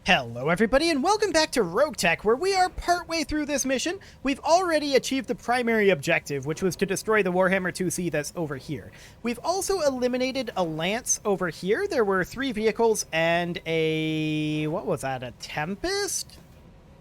Hello everybody and welcome back to RogueTech, where we are partway through this mission. We've already achieved the primary objective, which was to destroy the Warhammer 2C that's over here. We've also eliminated a Lance over here. There were 3 vehicles and a... what was that, a Tempest?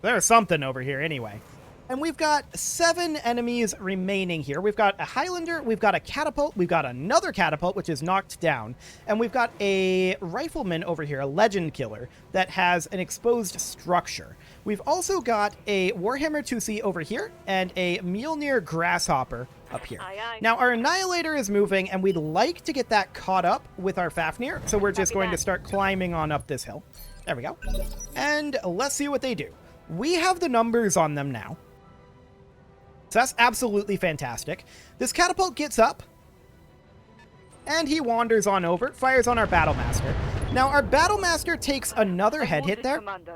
There's something over here anyway. And we've got 7 enemies remaining here. We've got a Highlander, we've got a Catapult, we've got another Catapult, which is knocked down, and we've got a Rifleman over here, a Legend Killer, that has an exposed structure. We've also got a Warhammer 2C over here, and a Mjolnir Grasshopper up here. Aye, aye. Now, our Annihilator is moving, and we'd like to get that caught up with our Fafnir, so we're just going to start climbing on up this hill. There we go. And let's see what they do. We have the numbers on them now. So that's absolutely fantastic. This Catapult gets up, and he wanders on over, fires on our Battlemaster. Now, our Battlemaster takes another head hit there. Commander.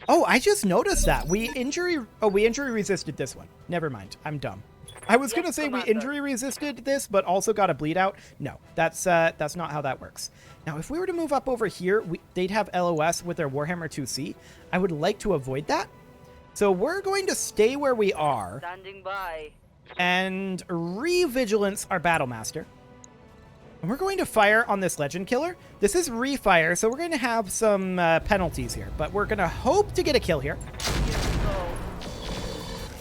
Oh, I just noticed that. We injury resisted this one. Never mind. I'm dumb. I was going to say we injury resisted this, but also got a bleed out. No, that's not how that works. Now, if we were to move up over here, they'd have LOS with their Warhammer 2C. I would like to avoid that. So we're going to stay where we are Standing by. and re-vigilance our Battlemaster. And we're going to fire on this Legend Killer. This is refire, so we're going to have some penalties here, but we're going to hope to get a kill here.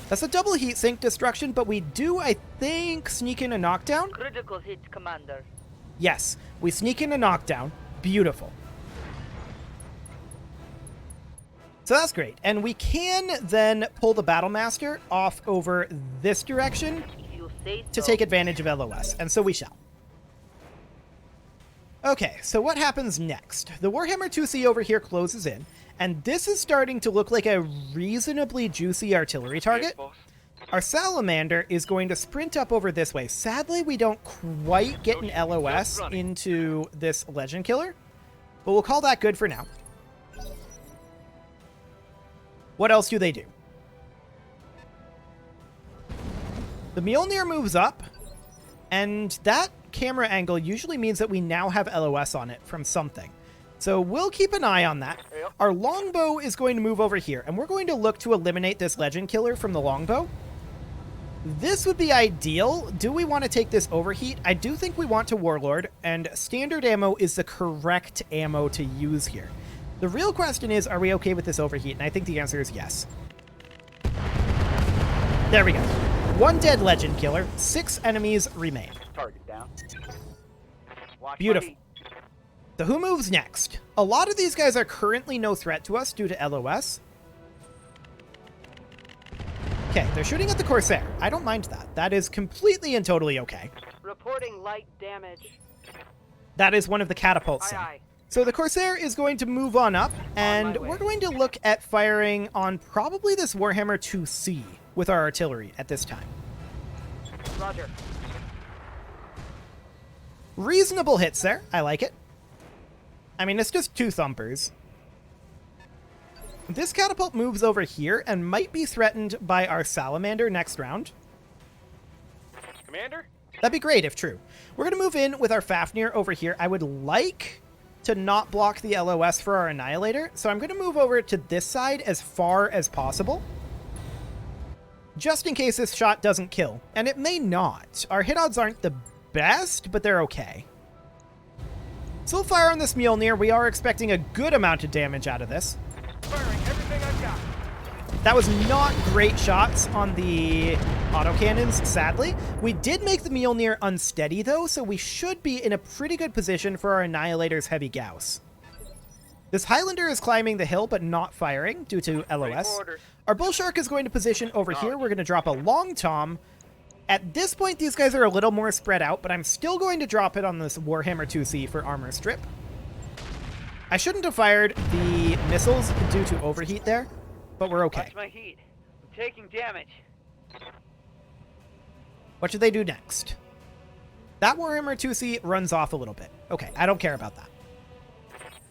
That's a double heat sink destruction, but we do, I think, sneak in a knockdown. Critical hit, Commander. Yes, we sneak in a knockdown. Beautiful. So that's great. And we can then pull the Battlemaster off over this direction If you say to so. take advantage of LOS, and so we shall. Okay, so what happens next? The Warhammer 2C over here closes in, and this is starting to look like a reasonably juicy artillery target. Our Salamander is going to sprint up over this way. Sadly, we don't quite get an LOS into this Legend Killer, but we'll call that good for now. What else do they do? The Mjolnir moves up, and that camera angle usually means that we now have LOS on it from something. So we'll keep an eye on that. Yep. Our longbow is going to move over here, and we're going to look to eliminate this Legend Killer from the longbow. This would be ideal. Do we want to take this overheat? I do think we want to Warlord, and standard ammo is the correct ammo to use here. The real question is, are we okay with this overheat? And I think the answer is yes. There we go. 1 dead Legend Killer. 6 enemies remain. Target down. Watch Beautiful. my feet. So who moves next? A lot of these guys are currently no threat to us due to LOS. Okay, they're shooting at the Corsair. I don't mind that. That is completely and totally okay. Reporting light damage. That is one of the catapults. Aye, aye. So the Corsair is going to move on up, and way. we're going to look at firing on probably this Warhammer 2C with our artillery at this time. Roger. Reasonable hits there. I like it. I mean, it's just 2 thumpers. This catapult moves over here and might be threatened by our Salamander next round. Commander? That'd be great if true. We're going to move in with our Fafnir over here. I would like to not block the LOS for our Annihilator, so I'm going to move over to this side as far as possible, just in case this shot doesn't kill. And it may not. Our hit odds aren't the best, but they're okay. So we'll fire on this Mjolnir. We are expecting a good amount of damage out of this. Firing everything I've got. That was not great shots on the autocannons, sadly. We did make the Mjolnir unsteady, though, so we should be in a pretty good position for our Annihilator's heavy Gauss. This Highlander is climbing the hill, but not firing due to LOS. Our Bull Shark is going to position over here. We're going to drop a Long Tom. At this point, these guys are a little more spread out, but I'm still going to drop it on this Warhammer 2C for armor strip. I shouldn't have fired the missiles due to overheat there, but we're okay. Watch my heat. I'm taking damage. What should they do next? That Warhammer 2C runs off a little bit. Okay, I don't care about that.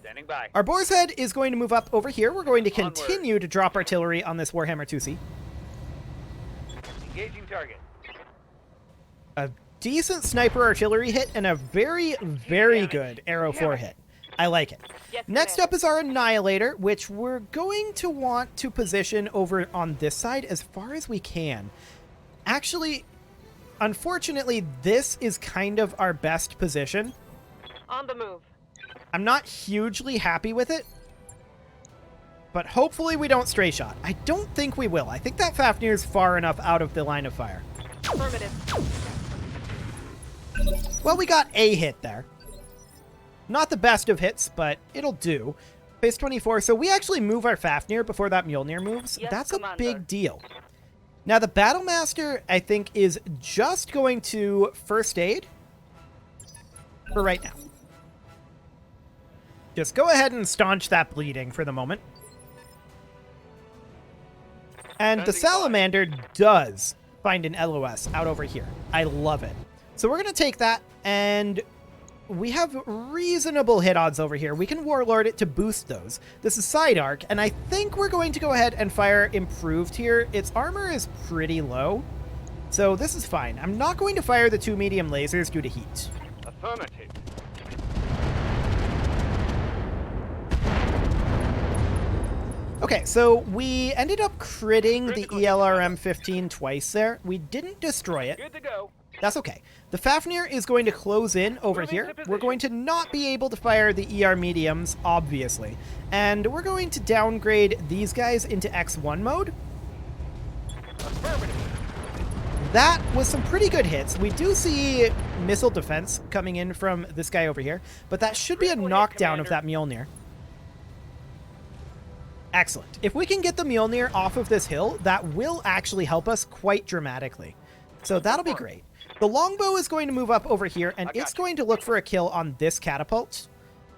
Standing by. Our Boar's Head is going to move up over here. We're going to Onward. continue to drop artillery on this Warhammer 2C. Engaging target. A decent sniper artillery hit and a very, very good Arrow 4 hit. I like it. Yes, Next Commander. up is our Annihilator, which we're going to want to position over on this side as far as we can. Actually, unfortunately, this is kind of our best position. On the move. I'm not hugely happy with it, but hopefully we don't stray shot. I don't think we will. I think that Fafnir's far enough out of the line of fire. Affirmative. Well, we got a hit there. Not the best of hits, but it'll do. Phase 24, so we actually move our Fafnir before that Mjolnir moves. Yes, That's a Commander. big deal. Now, the Battlemaster, I think, is just going to first aid for right now. Just go ahead and staunch that bleeding for the moment. And the Salamander does find an LOS out over here. I love it. So we're going to take that, and we have reasonable hit odds over here. We can Warlord it to boost those. This is Side Arc, and I think we're going to go ahead and fire Improved here. Its armor is pretty low, so this is fine. I'm not going to fire the 2 medium lasers due to heat. Affirmative. Okay, so we ended up critting the Critical ELRM 15 twice there. We didn't destroy it. Good to go. That's okay. The Fafnir is going to close in over Moving here. to We're position. going to not be able to fire the ER mediums, obviously. And we're going to downgrade these guys into X1 mode. Affirmative. That was some pretty good hits. We do see missile defense coming in from this guy over here, but that should be a Critical hit, knockdown of that Commander. Mjolnir. Excellent. If we can get the Mjolnir off of this hill, that will actually help us quite dramatically. So that'll be great. The longbow is going to move up over here, and I got it's you. going to look for a kill on this catapult.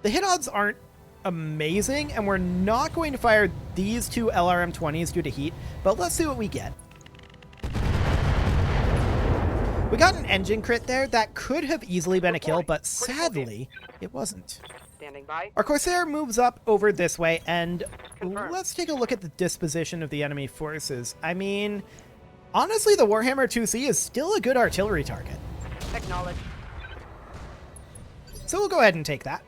The hit odds aren't amazing, and we're not going to fire these 2 LRM-20s due to heat, but let's see what we get. We got an engine crit there. That could have easily been a kill, but sadly, it wasn't. Standing by. Our Corsair moves up over this way, and Confirmed. let's take a look at the disposition of the enemy forces. I mean, honestly, the Warhammer 2C is still a good artillery target. Acknowledge. So we'll go ahead and take that.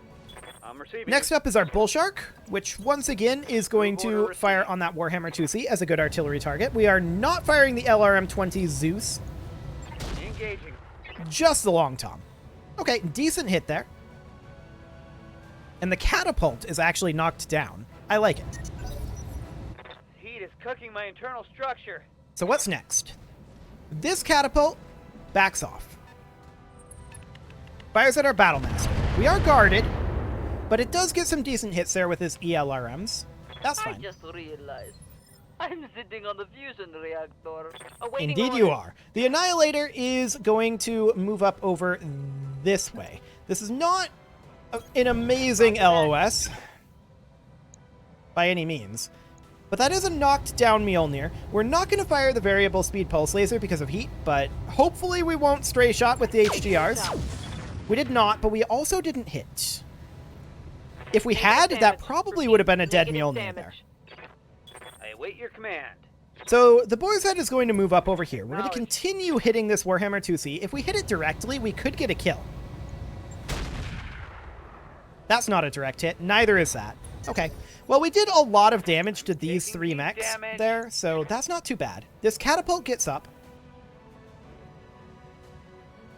I'm receiving. Next up is our Bull Shark, which once again is going Move order to fire received. on that Warhammer 2C as a good artillery target. We are not firing the LRM-20 Zeus, Engaging. just the Long Tom. Okay, decent hit there. And the catapult is actually knocked down. I like it. Heat is cooking my internal structure. So what's next? This catapult backs off. Fires at our Battlemaster. We are guarded, but it does get some decent hits there with his ELRMs. That's I fine. just realized I'm sitting on the fusion reactor. Awaiting Indeed you orders. are. The Annihilator is going to move up over this way. This is not an amazing LOS by any means, but that is a knocked down Mjolnir. We're not going to fire the variable speed pulse laser because of heat, but hopefully we won't stray shot with the HGRs. We did not, but we also didn't hit. If we had, that probably would have been a dead Negative Mjolnir there. damage. I await your command. So the Boar's Head is going to move up over here. We're going to Knowledge. continue hitting this Warhammer 2C. If we hit it directly, we could get a kill. That's not a direct hit. Neither is that. Okay. Well, we did a lot of damage to these Taking 3 deep mechs damage. there, so that's not too bad. This catapult gets up.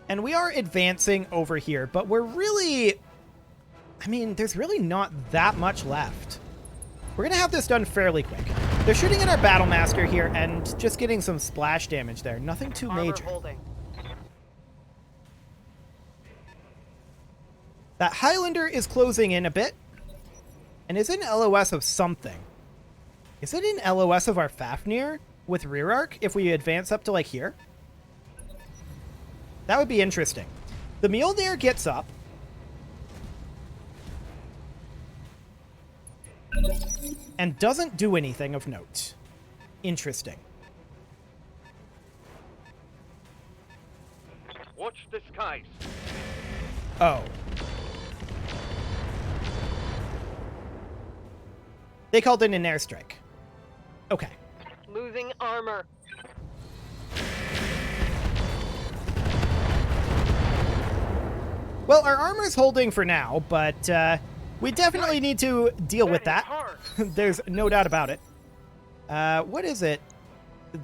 And we are advancing over here, but we're really... I mean, there's really not that much left. We're going to have this done fairly quick. They're shooting at our Battlemaster here and just getting some splash damage there. Nothing too Armor major. holding. That Highlander is closing in a bit and is in LOS of something. Is it in LOS of our Fafnir with rear arc if we advance up to like here? That would be interesting. The Mjolnir gets up. And doesn't do anything of note. Interesting. Watch the skies. Oh. They called in an airstrike. Okay. Losing armor. Well, our armor's holding for now, but We definitely need to deal with that. Hard. There's no doubt about it. What is it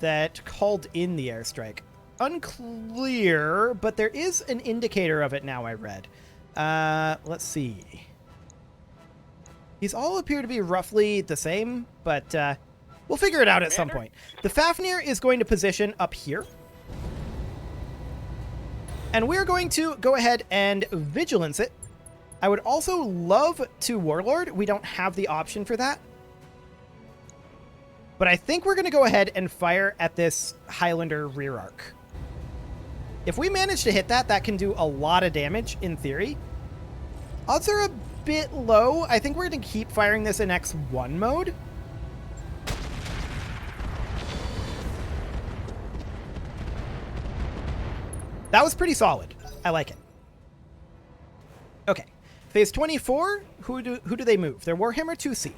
that called in the airstrike? Unclear, but there is an indicator of it now, I read. Let's see. These all appear to be roughly the same, but we'll figure it out at some point. The Fafnir is going to position up here. And we're going to go ahead and vigilance it. I would also love to Warlord. We don't have the option for that. But I think we're going to go ahead and fire at this Highlander rear arc. If we manage to hit that, that can do a lot of damage in theory. Odds are a bit low. I think we're going to keep firing this in X1 mode. That was pretty solid. I like it. Okay. Phase 24, who do they move? They're Warhammer 2C.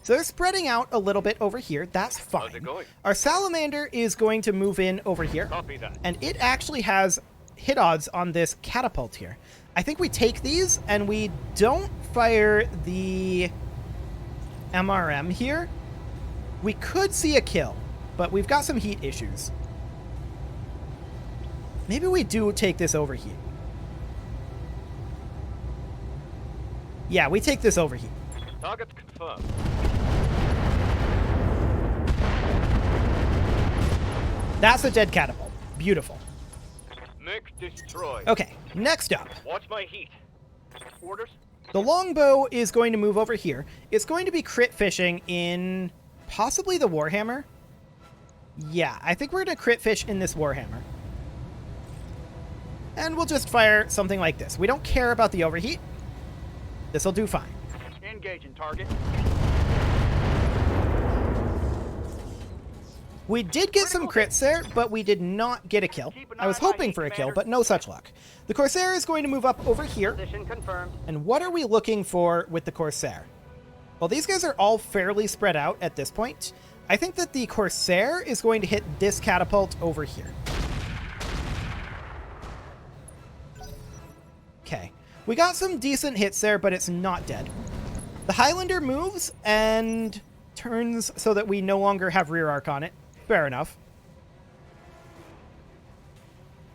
So they're spreading out a little bit over here. That's fine. How's it going? Our Salamander is going to move in over here. Copy that. And it actually has hit odds on this catapult here. I think we take these and we don't fire the MRM here. We could see a kill, but we've got some heat issues. Maybe we do take this overheat. Yeah, we take this overheat. Target's confirmed. That's a dead catapult. Beautiful. Mech destroyed. Okay, next up. Watch my heat. Orders? The longbow is going to move over here. It's going to be crit fishing in possibly the Warhammer. Yeah, I think we're going to crit fish in this Warhammer. And we'll just fire something like this. We don't care about the overheat. This'll do fine. Engaging target. We did get some crits there, but we did not get a kill. I was hoping for a kill, but no such luck. The Corsair is going to move up over here. Position confirmed. And what are we looking for with the Corsair? Well, these guys are all fairly spread out at this point. I think that the Corsair is going to hit this catapult over here. Okay. We got some decent hits there, but it's not dead. The Highlander moves and turns so that we no longer have rear arc on it. Fair enough.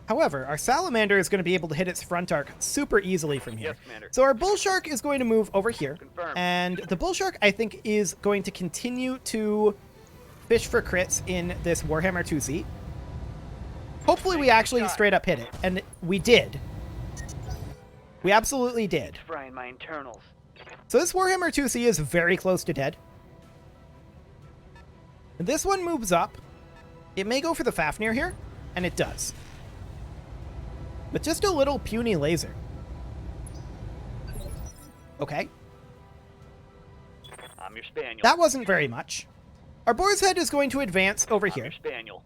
However, our Salamander is going to be able to hit its front arc super easily from here. Yes, Commander. So our Bull Shark is going to move over here. Confirmed. And the Bull Shark, I think, is going to continue to fish for crits in this Warhammer 2C. Hopefully we actually straight up hit it. And we did. We absolutely did. Frying my internals. So this Warhammer 2C is very close to dead. And this one moves up. It may go for the Fafnir here, and it does. With just a little puny laser. Okay. I'm your spaniel. That wasn't very much. Our Boar's Head is going to advance over I'm here. your spaniel.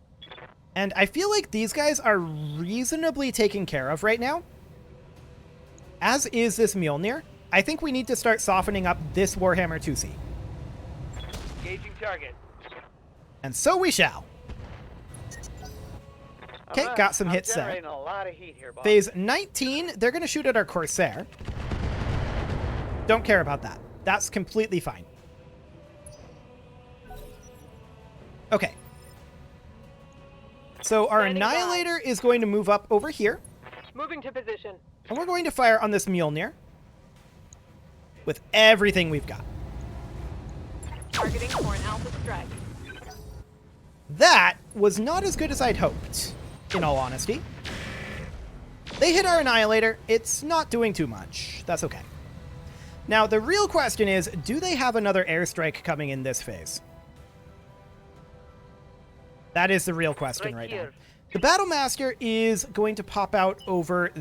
And I feel like these guys are reasonably taken care of right now. As is this Mjolnir. I think we need to start softening up this Warhammer 2C. Engaging target. And so we shall. Okay, got some hits there. Generating a lot of heat here, boss. Phase 19, they're going to shoot at our Corsair. Don't care about that. That's completely fine. Okay. So our Standing by. Annihilator is going to move up over here. Moving to position. And we're going to fire on this Mjolnir. With everything we've got. Targeting for an alpha strike. That was not as good as I'd hoped, in all honesty. They hit our Annihilator. It's not doing too much. That's okay. Now, the real question is, do they have another airstrike coming in this phase? That is the real question right now. The Battlemaster is going to pop out over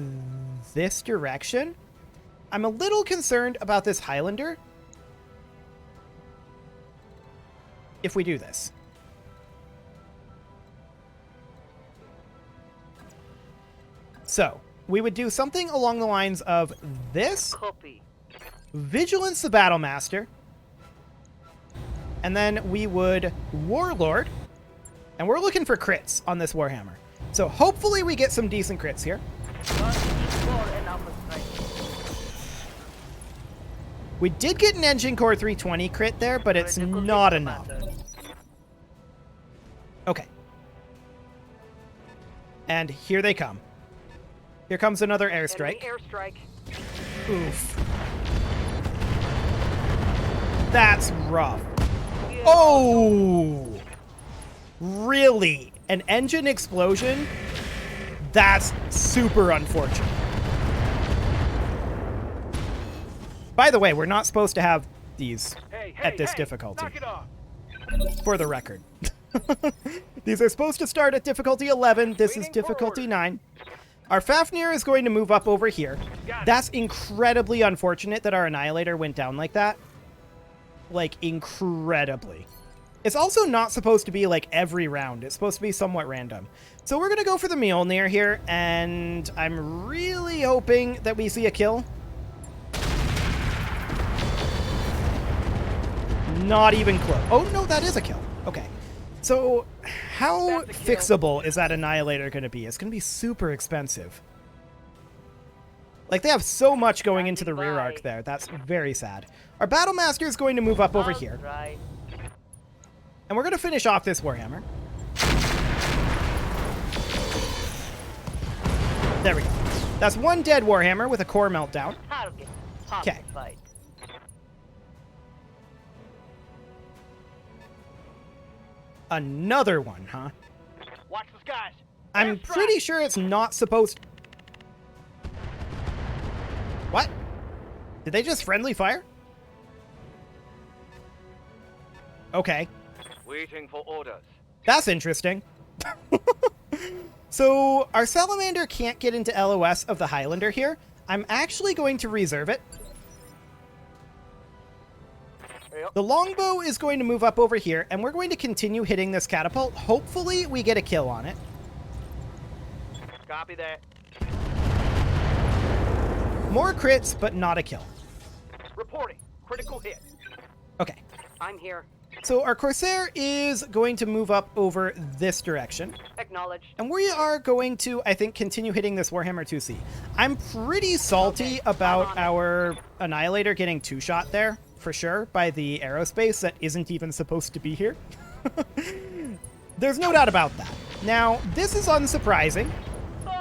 this direction. I'm a little concerned about this Highlander. If we do this. So, we would do something along the lines of this. Copy. Vigilance the Battlemaster. And then we would Warlord. And we're looking for crits on this Warhammer. So hopefully we get some decent crits here. We did get an Engine Core 320 crit there, but it's Critical hit, not enough. Commander. Okay. And here they come. Here comes another airstrike. Enemy airstrike. Oof. That's rough. Yeah. Oh! Really? An engine explosion? That's super unfortunate. By the way, we're not supposed to have these at this difficulty. Knock it off. For the record. These are supposed to start at difficulty 11. This is difficulty 9. Our Fafnir is going to move up over here. That's incredibly unfortunate that our Annihilator went down like that. Like, incredibly. It's also not supposed to be, like, every round. It's supposed to be somewhat random. So we're going to go for the Mjolnir here, and I'm really hoping that we see a kill. Not even close. Oh, no, that is a kill. Okay. So how fixable is that Annihilator going to be? It's going to be super expensive. Like, they have so much going into the rear arc there. That's very sad. Our Battlemaster is going to move up over here. Right. And we're going to finish off this Warhammer. There we go. That's one dead Warhammer with a core meltdown. Okay. Fight. Another one, huh? Watch the skies. I'm pretty sure it's not supposed... What? Did they just friendly fire? Okay. Waiting for orders. That's interesting. So, our Salamander can't get into LOS of the Highlander here. I'm actually going to reserve it. Yep. The longbow is going to move up over here, and we're going to continue hitting this catapult. Hopefully, we get a kill on it. Copy that. More crits, but not a kill. Reporting. Critical hit. Okay. I'm here. So our Corsair is going to move up over this direction. Acknowledged. And we are going to, I think, continue hitting this Warhammer 2C. I'm pretty salty about our Annihilator getting two-shot there, for sure, by the aerospace that isn't even supposed to be here. There's no doubt about that. Now, this is unsurprising.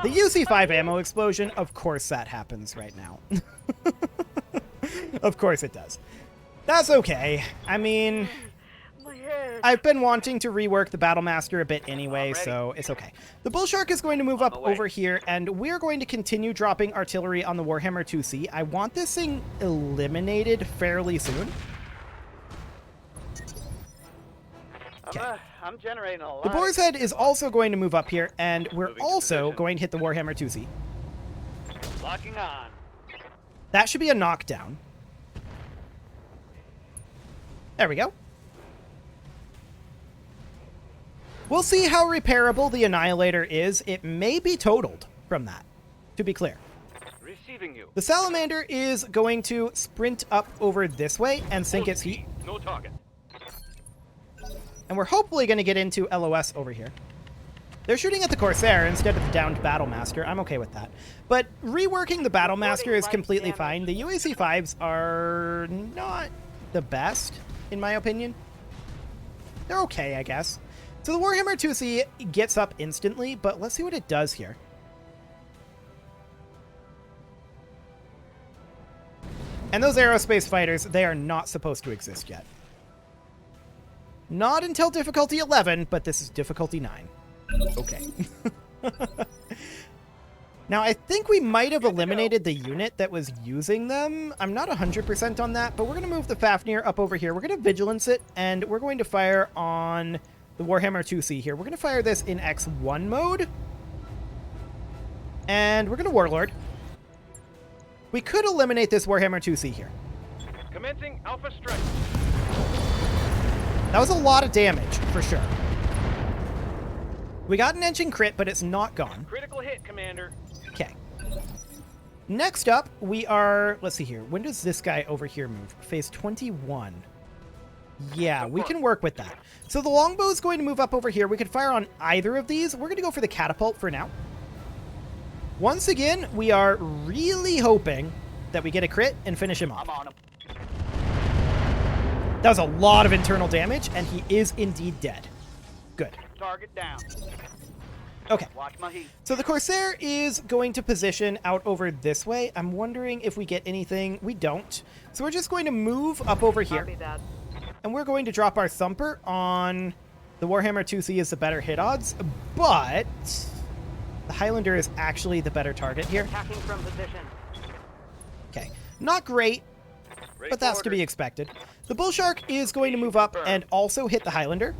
The UC5 ammo explosion, of course that happens right now. Of course it does. That's okay. I mean... I've been wanting to rework the Battlemaster a bit anyway, so it's okay. The Bull Shark is going to move up over here, and we're going to continue dropping artillery on the Warhammer 2C. I want this thing eliminated fairly soon. Okay. I'm generating a lot. The Boar's Head is also going to move up here, and we're also going to hit the Warhammer 2C. Locking on. That should be a knockdown. There we go. We'll see how repairable the Annihilator is. It may be totaled from that, to be clear. Receiving you. The Salamander is going to sprint up over this way and sink its heat. No target. And we're hopefully going to get into LOS over here. They're shooting at the Corsair instead of the downed Battlemaster. I'm okay with that. But reworking the Battlemaster is completely fine. The UAC-5s are not the best, in my opinion. They're okay, I guess. So the Warhammer 2C gets up instantly, but let's see what it does here. And those aerospace fighters, they are not supposed to exist yet. Not until difficulty 11, but this is difficulty 9. Okay. Now, I think we might have eliminated the unit that was using them. I'm not 100% on that, but we're going to move the Fafnir up over here. We're going to Vigilance it, and we're going to fire on the Warhammer 2C here. We're going to fire this in X1 mode. And we're going to Warlord. We could eliminate this Warhammer 2C here. Commencing Alpha Strike. That was a lot of damage, for sure. We got an engine crit, but it's not gone. Critical hit, Commander. Okay. Next up, we are... Let's see here. When does this guy over here move? Phase 21. Yeah, we can work with that. So the longbow is going to move up over here. We could fire on either of these. We're going to go for the catapult for now. Once again, we are really hoping that we get a crit and finish him off. I'm on him. That was a lot of internal damage, and he is indeed dead. Good. Target down. Okay. Watch my heat. So the Corsair is going to position out over this way. I'm wondering if we get anything. We don't. So we're just going to move up over here. Copy that. And we're going to drop our Thumper on the Warhammer 2C is the better hit odds, but the Highlander is actually the better target here. Attacking from position. Okay. Not great, Ready but for that's to be orders. expected. The Bull Shark is going to move up and also hit the Highlander.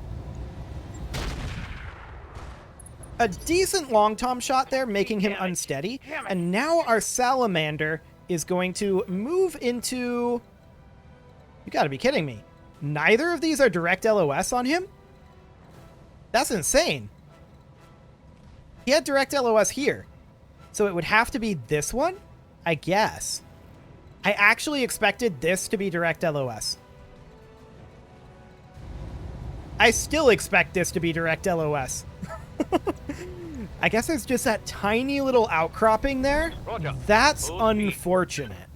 A decent long tom shot there, making him unsteady. And now our Salamander is going to move into... You gotta be kidding me. Neither of these are direct LOS on him? That's insane. He had direct LOS here. So it would have to be this one? I guess. I actually expected this to be direct LOS. I still expect this to be direct LOS. I guess there's just that tiny little outcropping there. Roger. That's Full speed. unfortunate.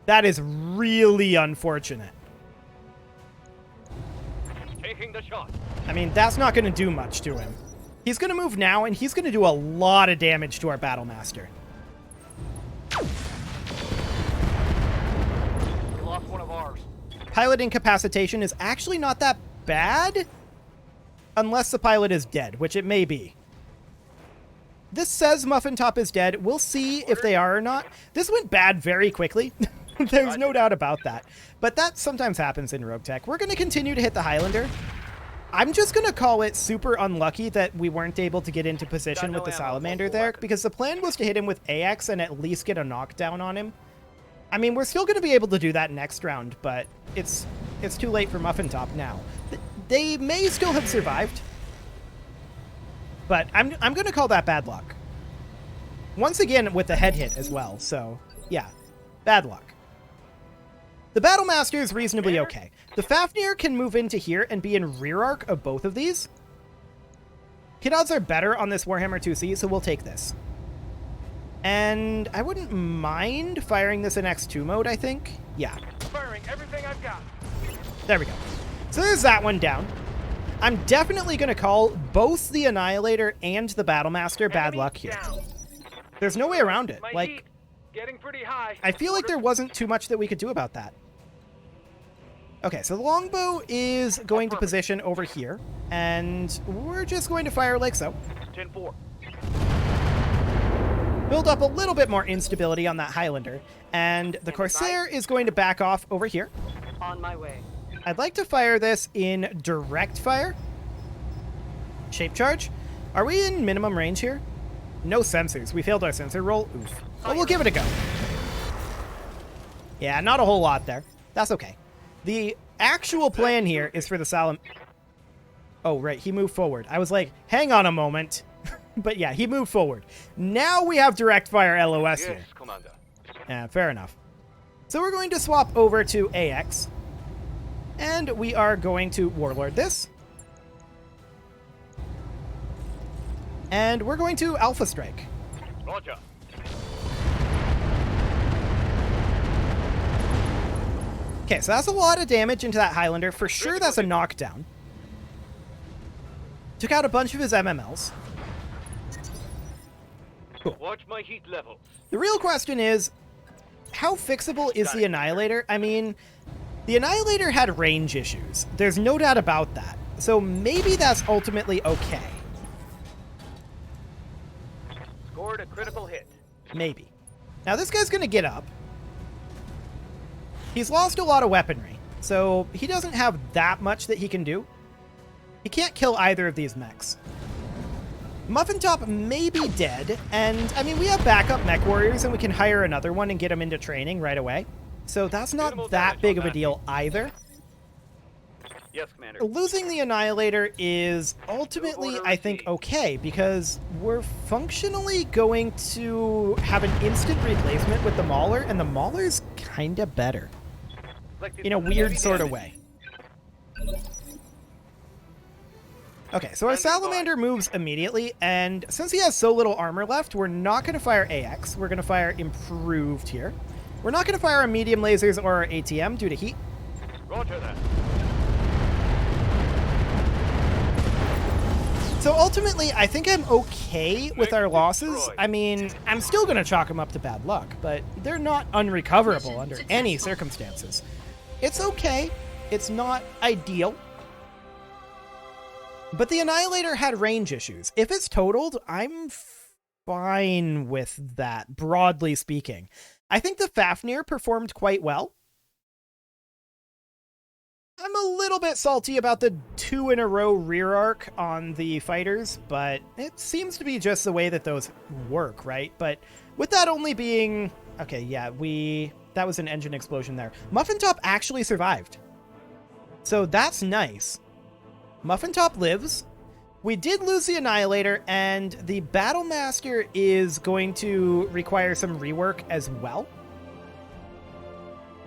That is really unfortunate. Taking the shot. I mean, that's not going to do much to him. He's going to move now, and he's going to do a lot of damage to our Battlemaster. We lost one of ours. Pilot incapacitation is actually not that bad, unless the pilot is dead, which it may be. This says Muffin Top is dead. We'll see if they are or not. This went bad very quickly. There's no doubt about that. But that sometimes happens in RogueTech. We're going to continue to hit the Highlander. I'm just going to call it super unlucky that we weren't able to get into position with the Salamander there, because the plan was to hit him with AX and at least get a knockdown on him. I mean, we're still going to be able to do that next round, but it's too late for Muffin Top now. They may still have survived, but I'm going to call that bad luck. Once again, with the head hit as well, so yeah, bad luck. The Battlemaster is reasonably okay. The Fafnir can move into here and be in rear arc of both of these. Hit odds are better on this Warhammer 2C, so we'll take this. And I wouldn't mind firing this in X2 mode, I think. Yeah. Firing everything I've got. There we go. So there's that one down. I'm definitely going to call both the Annihilator and the Battlemaster bad luck here. Down. There's no way around it. My Like, heat getting pretty high. I feel like there wasn't too much that we could do about that. Okay, so the longbow is going to position over here, and we're just going to fire like so. 10-4. Build up a little bit more instability on that Highlander, and the Corsair is going to back off over here. On my way. I'd like to fire this in direct fire. Shape charge. Are we in minimum range here? No sensors. We failed our sensor roll. Oof. But we'll give it a go. Yeah, not a whole lot there. That's okay. The actual plan here is for the Salam... Oh, right. He moved forward. I was like, hang on a moment. But yeah, he moved forward. Now we have direct fire LOS here. Yes, Commander. Yeah, fair enough. So we're going to swap over to AX. And we are going to Warlord this. And we're going to Alpha Strike. Roger. Okay, so that's a lot of damage into that Highlander. For sure, that's a knockdown. Took out a bunch of his MMLs. Cool. Watch my heat level. The real question is, how fixable is the Annihilator? I mean, the Annihilator had range issues. There's no doubt about that. So maybe that's ultimately okay. Scored a critical hit. Maybe. Now this guy's going to get up. He's lost a lot of weaponry, so he doesn't have that much that he can do. He can't kill either of these mechs. Muffin Top may be dead, and I mean, we have backup mech warriors, and we can hire another one and get him into training right away. So that's not that big of a deal either. Yes, Commander. Losing the Annihilator is ultimately, I think, okay, because we're functionally going to have an instant replacement with the Mauler, and the Mauler's kinda better. In a weird sort of way. Okay, so our Salamander moves immediately, and since he has so little armor left, we're not going to fire AX. We're going to fire Improved here. We're not going to fire our medium lasers or our ATM due to heat. Roger that. ultimately, I think I'm okay with our losses. I mean, I'm still going to chalk them up to bad luck, but they're not unrecoverable under any circumstances. It's okay. It's not ideal. But the Annihilator had range issues. If it's totaled, I'm fine with that, broadly speaking. I think the Fafnir performed quite well. I'm a little bit salty about the 2-in-a-row rear arc on the fighters, but it seems to be just the way that those work, right? But with that only being... Okay, yeah, that was an engine explosion there. Muffin Top actually survived. So that's nice. Muffin Top lives. We did lose the Annihilator, and the Battle Master is going to require some rework as well.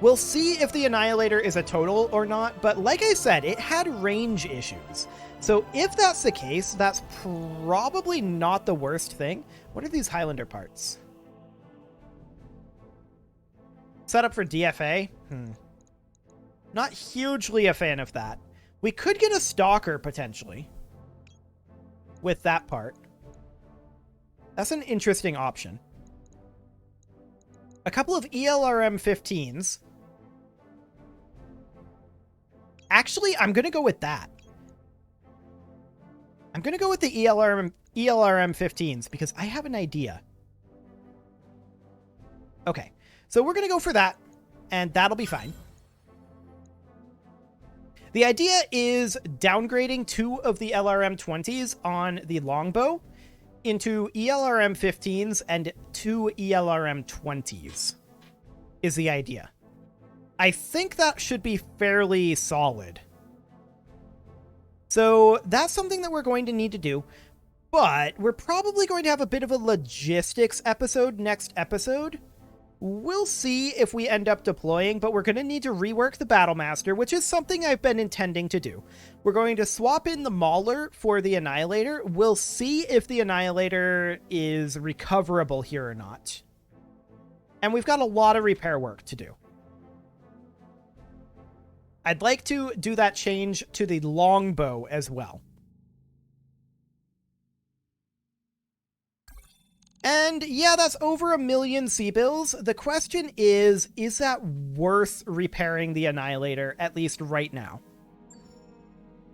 We'll see if the Annihilator is a total or not, but like I said, it had range issues. So if that's the case, that's probably not the worst thing. What are these Highlander parts? Set up for DFA? Not hugely a fan of that. We could get a Stalker, potentially, with that part. That's an interesting option. A couple of ELRM 15s. Actually, I'm going to go with that. I'm going to go with the ELRM 15s because I have an idea. Okay, so we're going to go for that, and that'll be fine. The idea is downgrading 2 of the LRM 20s on the longbow into ELRM 15s and 2 ELRM 20s is the idea. I think that should be fairly solid. So that's something that we're going to need to do, but we're probably going to have a bit of a logistics episode next episode. We'll see if we end up deploying, but we're going to need to rework the Battle Master, which is something I've been intending to do. We're going to swap in the Mauler for the Annihilator. We'll see if the Annihilator is recoverable here or not. And we've got a lot of repair work to do. I'd like to do that change to the longbow as well. And yeah, that's over 1 million C-bills. The question is that worth repairing the Annihilator, at least right now?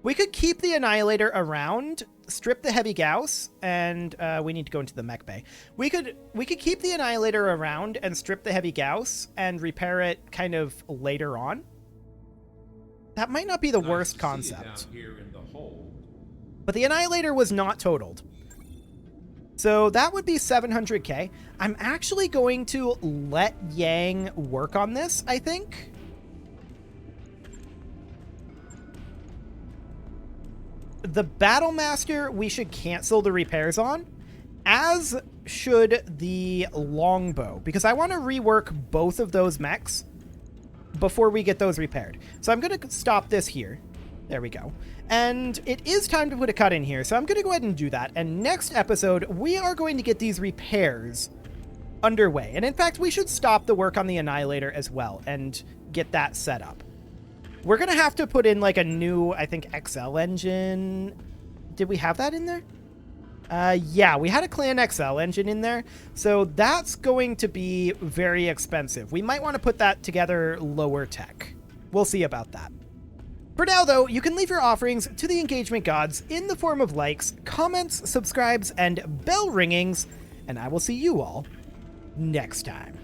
We could keep the Annihilator around, strip the Heavy Gauss, and we need to go into the mech bay. We could keep the Annihilator around and strip the Heavy Gauss and repair it kind of later on. That might not be the worst concept. But the Annihilator was not totaled. So that would be 700k. I'm actually going to let Yang work on this, I think. The Battle Master, we should cancel the repairs on, as should the Longbow, because I want to rework both of those mechs before we get those repaired. So I'm going to stop this here. There we go. And it is time to put a cut in here, so I'm going to go ahead and do that. And next episode, we are going to get these repairs underway. And in fact, we should stop the work on the Annihilator as well and get that set up. We're going to have to put in like a new, I think, XL engine. Did we have that in there? Yeah, we had a Clan XL engine in there, so that's going to be very expensive. We might want to put that together lower tech. We'll see about that. For now, though, you can leave your offerings to the engagement gods in the form of likes, comments, subscribes, and bell ringings, and I will see you all next time.